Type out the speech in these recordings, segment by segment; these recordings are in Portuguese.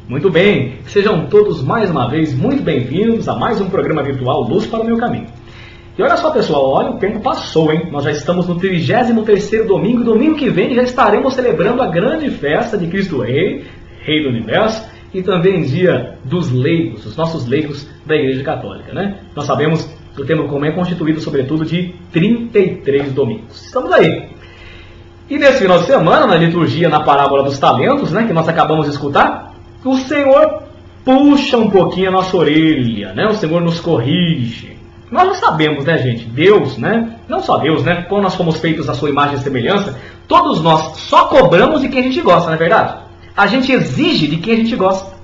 Muito bem, sejam todos mais uma vez muito bem-vindos a mais um programa virtual Luz para o Meu Caminho. E olha só, pessoal, olha, o tempo passou, hein? Nós já estamos no 33º domingo, e domingo que vem já estaremos celebrando a grande festa de Cristo Rei, Rei do Universo, e também dia dos leigos, os nossos leigos da Igreja Católica, né? Nós sabemos que o tempo comum é constituído, sobretudo, de 33 domingos. Estamos aí. E nesse final de semana, na liturgia, na parábola dos talentos, né, que nós acabamos de escutar, o Senhor puxa um pouquinho a nossa orelha, né? O Senhor nos corrige. Nós já sabemos, né, gente? Deus, né? Não só Deus, né? Quando nós fomos feitos à sua imagem e semelhança, todos nós só cobramos de quem a gente gosta, não é verdade? A gente exige de quem a gente gosta.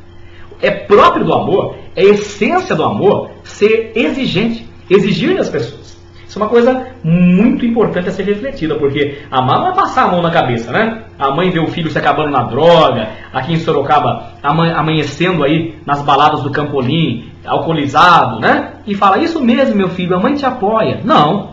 É próprio do amor, é essência do amor ser exigente, exigir das pessoas. Isso é uma coisa muito importante a ser refletida, porque amar não é passar a mão na cabeça, né? A mãe vê o filho se acabando na droga, aqui em Sorocaba, amanhecendo aí nas baladas do Campolim, alcoolizado, né? E fala, isso mesmo, meu filho, a mãe te apoia. Não,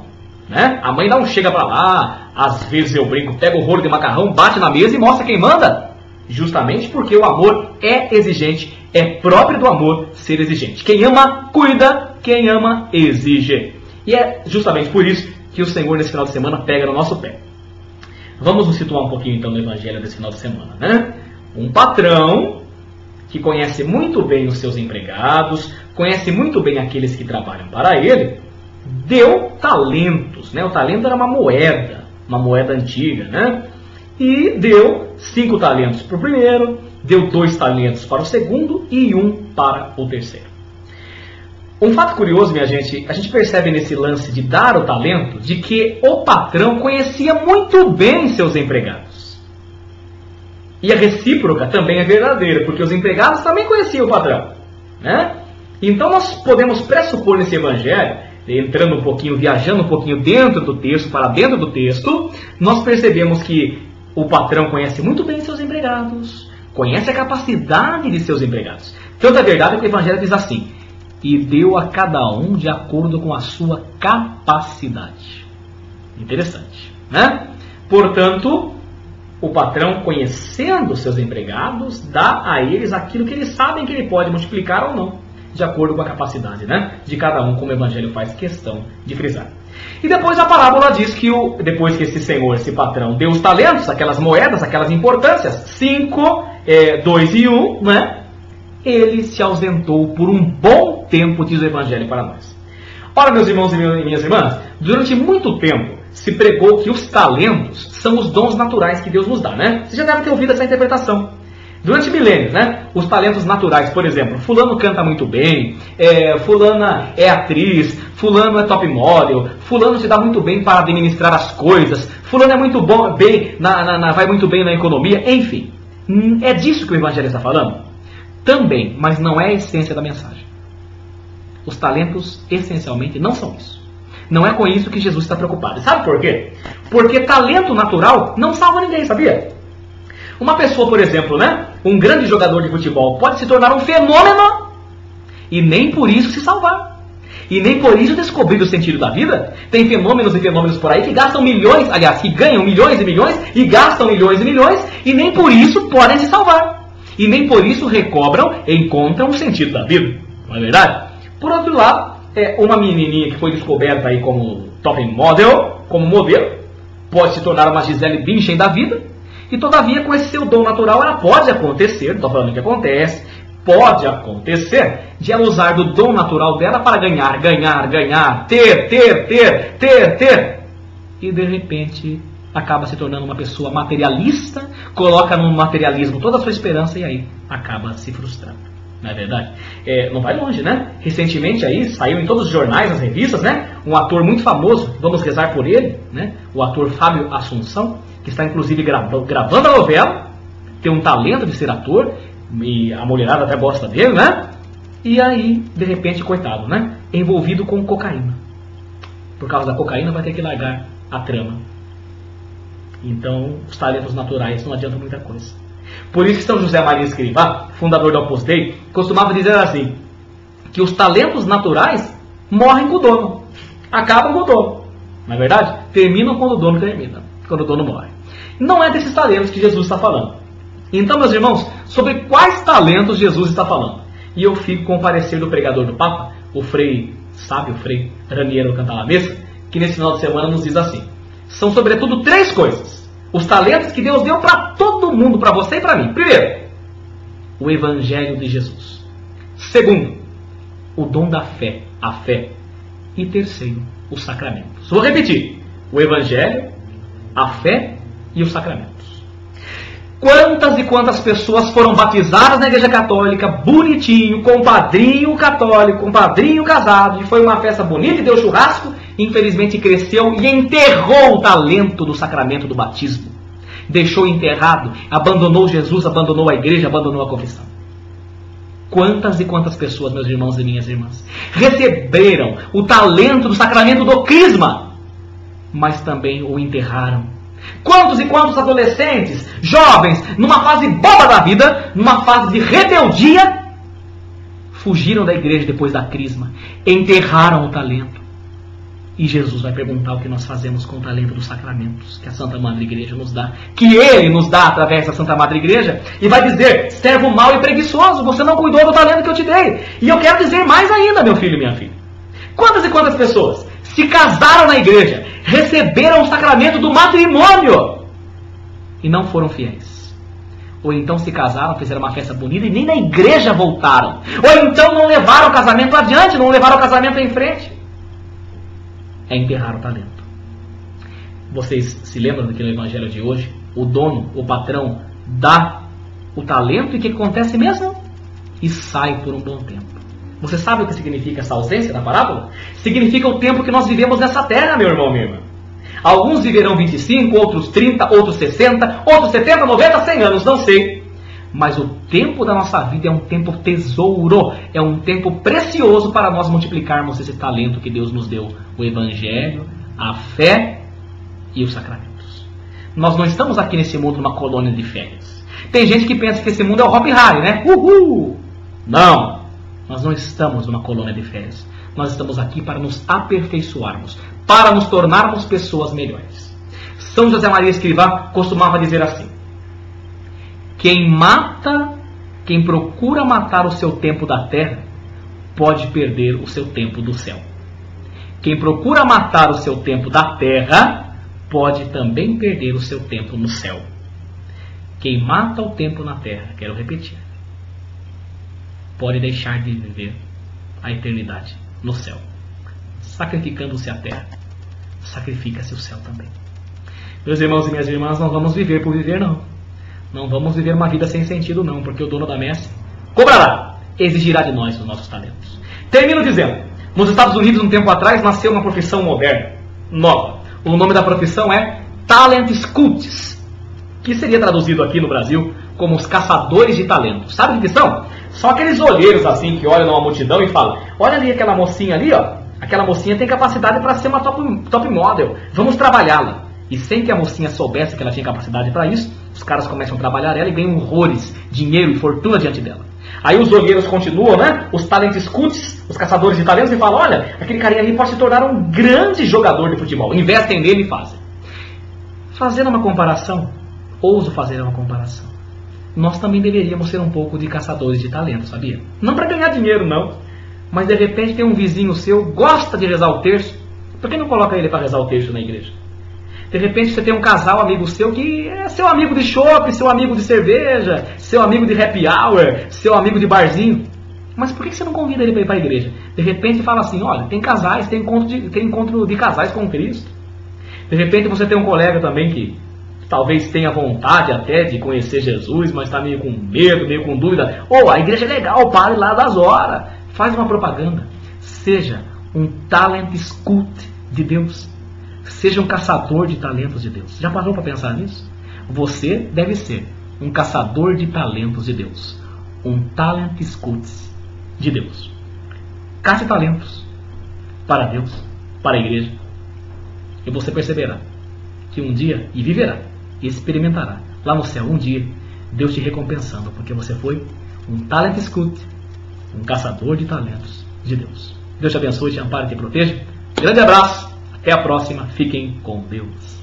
né? A mãe dá um chega pra lá, às vezes eu brinco, pega o rolo de macarrão, bate na mesa e mostra quem manda. Justamente porque o amor é exigente, é próprio do amor ser exigente. Quem ama, cuida, quem ama, exige. E é justamente por isso que o Senhor nesse final de semana pega no nosso pé. Vamos nos situar um pouquinho então no evangelho desse final de semana, né? Um patrão que conhece muito bem os seus empregados, conhece muito bem aqueles que trabalham para ele, deu talentos, né? O talento era uma moeda antiga, né? E deu 5 talentos para o primeiro, deu 2 talentos para o segundo e 1 para o terceiro. Um fato curioso, minha gente, a gente percebe nesse lance de dar o talento, de que o patrão conhecia muito bem seus empregados. E a recíproca também é verdadeira, porque os empregados também conheciam o patrão, né? Então nós podemos pressupor nesse evangelho, entrando um pouquinho, viajando um pouquinho dentro do texto, para dentro do texto, nós percebemos que o patrão conhece muito bem seus empregados, conhece a capacidade de seus empregados. Tanto é verdade que o evangelho diz assim, e deu a cada um de acordo com a sua capacidade. Interessante, né? Portanto, o patrão, conhecendo seus empregados, dá a eles aquilo que eles sabem que ele pode multiplicar ou não, de acordo com a capacidade, né, de cada um, como o evangelho faz questão de frisar. E depois a parábola diz que depois que esse senhor, esse patrão, deu os talentos, aquelas moedas, aquelas importâncias, 5, 2 e 1, né? Ele se ausentou por um bom tempo, diz o evangelho para nós. Ora, meus irmãos e minhas irmãs, durante muito tempo se pregou que os talentos são os dons naturais que Deus nos dá, né? Você já deve ter ouvido essa interpretação. Durante milênios, né? Os talentos naturais, por exemplo, fulano canta muito bem, fulana é atriz, fulano é top model, fulano se dá muito bem para administrar as coisas, fulano é muito bom, vai muito bem na economia, enfim. É disso que o evangelho está falando? Também, mas não é a essência da mensagem. Os talentos, essencialmente, não são isso. Não é com isso que Jesus está preocupado. Sabe por quê? Porque talento natural não salva ninguém, sabia? Uma pessoa, por exemplo, né, um grande jogador de futebol, pode se tornar um fenômeno e nem por isso se salvar. E nem por isso descobrir o sentido da vida. Tem fenômenos e fenômenos por aí que gastam milhões, aliás, que ganham milhões e milhões e gastam milhões e milhões e nem por isso podem se salvar. E nem por isso recobram, encontram o sentido da vida. Não é verdade? Por outro lado, uma menininha que foi descoberta aí como top model, como modelo, pode se tornar uma Gisele Bündchen da vida. E todavia, com esse seu dom natural, ela pode acontecer, não estou falando que acontece, pode acontecer de ela usar do dom natural dela para ganhar, ter. E de repente acaba se tornando uma pessoa materialista, coloca no materialismo toda a sua esperança e aí acaba se frustrando. Não é verdade? Não vai longe, né? Recentemente aí saiu em todos os jornais, nas revistas, né? Um ator muito famoso, vamos rezar por ele, né? O ator Fábio Assunção, que está inclusive gravando a novela, tem um talento de ser ator, e a mulherada até gosta dele, né? E aí, de repente, coitado, né? Envolvido com cocaína. Por causa da cocaína vai ter que largar a trama. Então, os talentos naturais não adiantam muita coisa. Por isso que São José Maria Escrivá, fundador do Opus Dei, costumava dizer assim, que os talentos naturais morrem com o dono, acabam com o dono. Não é verdade? Terminam quando o dono termina, quando o dono morre. Não é desses talentos que Jesus está falando. Então, meus irmãos, sobre quais talentos Jesus está falando? E eu fico com o parecer do pregador do Papa, o Frei Raniero Cantalamessa, que nesse final de semana nos diz assim: são sobretudo 3 coisas. Os talentos que Deus deu para todo mundo, para você e para mim. Primeiro, o Evangelho de Jesus. Segundo, o dom da fé, a fé. E terceiro, os sacramentos. Vou repetir: o Evangelho, a fé e os sacramentos. Quantas e quantas pessoas foram batizadas na Igreja Católica, bonitinho, com padrinho católico, com padrinho casado, e foi uma festa bonita e deu churrasco, infelizmente cresceu e enterrou o talento do sacramento do batismo. Deixou enterrado, abandonou Jesus, abandonou a igreja, abandonou a confissão. Quantas e quantas pessoas, meus irmãos e minhas irmãs, receberam o talento do sacramento do crisma, mas também o enterraram. Quantos e quantos adolescentes, jovens, numa fase boba da vida, numa fase de rebeldia, fugiram da igreja depois da crisma, enterraram o talento. E Jesus vai perguntar o que nós fazemos com o talento dos sacramentos que a Santa Madre Igreja nos dá, que Ele nos dá através da Santa Madre Igreja, e vai dizer: servo mau e preguiçoso, você não cuidou do talento que eu te dei. E eu quero dizer mais ainda, meu filho e minha filha. Quantas e quantas pessoas se casaram na igreja, receberam o sacramento do matrimônio e não foram fiéis? Ou então se casaram, fizeram uma festa bonita e nem na igreja voltaram. Ou então não levaram o casamento adiante, não levaram o casamento em frente. É enterrar o talento. Vocês se lembram daquele evangelho de hoje? O dono, o patrão, dá o talento e o que acontece mesmo? E sai por um bom tempo. Você sabe o que significa essa ausência na parábola? Significa o tempo que nós vivemos nessa terra, meu irmão, minha irmã. Alguns viverão 25, outros 30, outros 60, outros 70, 90, 100 anos, não sei. Mas o tempo da nossa vida é um tempo tesouro, é um tempo precioso para nós multiplicarmos esse talento que Deus nos deu. O Evangelho, a fé e os sacramentos. Nós não estamos aqui nesse mundo numa colônia de férias. Tem gente que pensa que esse mundo é o Hopi Hari, né? Uhul! Não! Nós não estamos numa colônia de férias. Nós estamos aqui para nos aperfeiçoarmos, para nos tornarmos pessoas melhores. São José Maria Escrivá costumava dizer assim: quem procura matar o seu tempo da terra, pode perder o seu tempo do céu. Quem procura matar o seu tempo da terra, pode também perder o seu tempo no céu. Quem mata o tempo na terra, quero repetir, pode deixar de viver a eternidade no céu. Sacrificando-se a terra, sacrifica-se o céu também. Meus irmãos e minhas irmãs, não vamos viver por viver, não. Não vamos viver uma vida sem sentido, não, porque o dono da messe cobrará, exigirá de nós os nossos talentos. Termino dizendo: nos Estados Unidos, um tempo atrás, nasceu uma profissão moderna, nova. O nome da profissão é Talent Scouts, que seria traduzido aqui no Brasil como os caçadores de talentos. Sabe o que são? São aqueles olheiros assim que olham numa multidão e falam: olha ali aquela mocinha ali, ó. Aquela mocinha tem capacidade para ser uma top model. Vamos trabalhá-la. E sem que a mocinha soubesse que ela tinha capacidade para isso, os caras começam a trabalhar ela e ganham horrores, dinheiro e fortuna diante dela. Aí os olheiros continuam, né? Os talent scouts, os caçadores de talentos, e falam: olha, aquele carinha ali pode se tornar um grande jogador de futebol. Investem nele e fazem. Fazendo uma comparação, ouso fazer uma comparação. Nós também deveríamos ser um pouco de caçadores de talentos, sabia? Não para ganhar dinheiro, não. Mas de repente tem um vizinho seu, gosta de rezar o terço. Por que não coloca ele para rezar o terço na igreja? De repente você tem um casal amigo seu que é seu amigo de chopp, seu amigo de cerveja, seu amigo de happy hour, seu amigo de barzinho. Mas por que você não convida ele para ir para a igreja? De repente fala assim: olha, tem casais, tem encontro de casais com Cristo. De repente você tem um colega também que talvez tenha vontade até de conhecer Jesus, mas está meio com medo, meio com dúvida. Ou a igreja é legal, pare lá das horas. Faz uma propaganda. Seja um talent scout de Deus. Seja um caçador de talentos de Deus. Já parou para pensar nisso? Você deve ser um caçador de talentos de Deus. Um talent scout de Deus. Caça talentos para Deus, para a igreja. E você perceberá que um dia, e viverá, e experimentará lá no céu, um dia, Deus te recompensando, porque você foi um talent scout, um caçador de talentos de Deus. Deus te abençoe, te ampare e te proteja. Grande abraço, até a próxima, fiquem com Deus.